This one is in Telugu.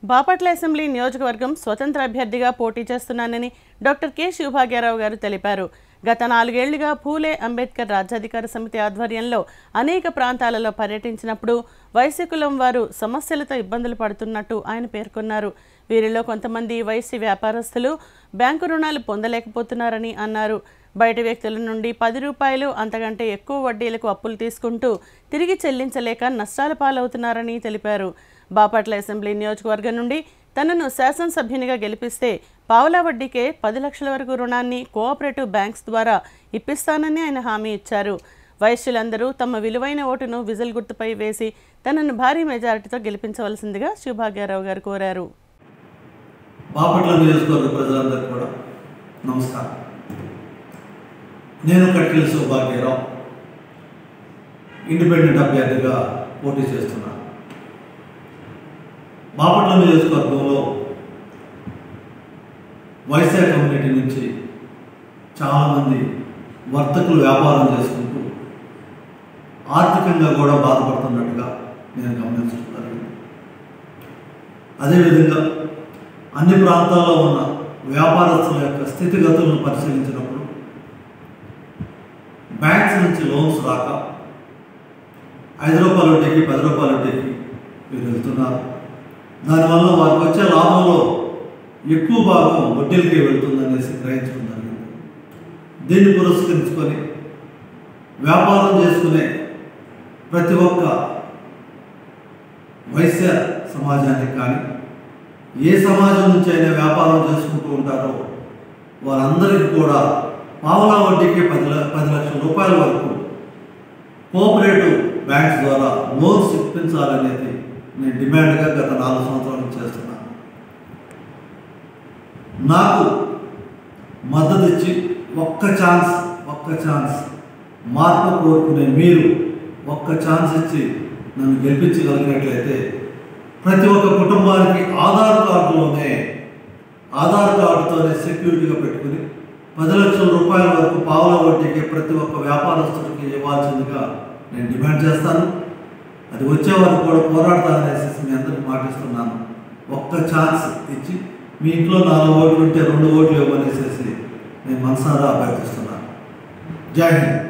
బాపట్ల అసెంబ్లీ నియోజకవర్గం స్వతంత్ర అభ్యర్థిగా పోటీ చేస్తున్నానని డాక్టర్ కె శివభాగ్యారావు గారు తెలిపారు. గత 4 ఏళ్లుగా పూలే అంబేద్కర్ రాజ్యాధికార సమితి ఆధ్వర్యంలో అనేక ప్రాంతాలలో పర్యటించినప్పుడు వైశ్య కులం వారు సమస్యలతో ఇబ్బందులు పడుతున్నట్టు ఆయన పేర్కొన్నారు. వీరిలో కొంతమంది వైశ్య వ్యాపారస్తులు బ్యాంకు రుణాలు పొందలేకపోతున్నారని అన్నారు. బయట వ్యక్తుల నుండి 10 రూపాయలు అంతకంటే ఎక్కువ వడ్డీలకు అప్పులు తీసుకుంటూ తిరిగి చెల్లించలేక నష్టాల పాలవుతున్నారని తెలిపారు. బాపట్ల అసెంబ్లీ నియోజకవర్గం నుండి తనను శాసనసభ్యునిగా గెలిపిస్తే పావలా వడ్డీకే 10 లక్షల వరకు రుణాన్ని కోఆపరేటివ్ బ్యాంక్స్ ద్వారా ఇప్పిస్తానని ఆయన హామీ ఇచ్చారు. వైశ్యులందరూ తమ విలువైన ఓటును విజిల్ గుర్తుపై వేసి తనను భారీ మెజారిటీతో గెలిపించవలసిందిగా శివభాగ్యారావు గారు కోరారు. బాపట్ల నియోజకవర్గ ప్రజలందరికీ కూడా నమస్కారం. నేను కట్టిల శివభాగ్యారావు ఇండిపెండెంట్ అభ్యర్థిగా పోటీ చేస్తున్నాను. బాపట్ల నియోజకవర్గంలో వైశ్య కమ్యూనిటీ నుంచి చాలామంది వర్తకులు వ్యాపారం చేసుకుంటూ ఆర్థికంగా కూడా బాధపడుతున్నట్టుగా నేను గమనించుకుంటాను. అదేవిధంగా అన్ని ప్రాంతాల్లో ఉన్న వ్యాపారస్తుల యొక్క స్థితిగతులను పరిశీలించినప్పుడు బ్యాంక్స్ నుంచి లోన్స్ రాక 5 రూపాయల వడ్డీకి 10 రూపాయల వడ్డీకి వీరు వెళ్తున్నారు. దానివల్ల వారికి వచ్చే లాభంలో ఎక్కువ భాగం వడ్డీలకే వెళ్తుందనేసి గ్రహించుకున్నారు. దీన్ని పురస్కరించుకొని వ్యాపారం చేసుకునే ప్రతి ఒక్క వైశ్య సమాజానికి కానీ ఏ సమాజం నుంచి అయినా వ్యాపారం చేసుకుంటూ ఉంటారో వారందరికీ కూడా పావలా వడ్డీకి 10 లక్షల రూపాయల వరకు కోఆపరేటివ్ బ్యాంక్స్ ద్వారా లోన్స్ ఇప్పించాలనేది నేను డిమాండ్గా గత 4 సంవత్సరాల నుంచి చేస్తున్నాను. నాకు మద్దతు ఇచ్చి ఒక్క ఛాన్స్ మార్పు కోరుకునే మీరు ఒక్క ఛాన్స్ ఇచ్చి నన్ను గెలిపించగలిగినట్లయితే ప్రతి ఒక్క కుటుంబానికి ఆధార్ కార్డుతోనే సెక్యూరిటీగా పెట్టుకుని 10 లక్షల రూపాయల వరకు పావలా వడ్డీకి ప్రతి ఒక్క వ్యాపారస్తుడికి ఇవ్వాల్సిందిగా నేను డిమాండ్ చేస్తాను. అది వచ్చే వరకు కూడా పోరాడతాననేసి మీ అందరికీ మాటిస్తున్నాను. ఒక్క ఛాన్స్ ఇచ్చి మీ ఇంట్లో 4 ఓట్లు ఉంటే 2 ఓట్లు ఇవ్వమనేసి నేను మనసారా అభ్యర్థిస్తున్నాను. జై హింద్.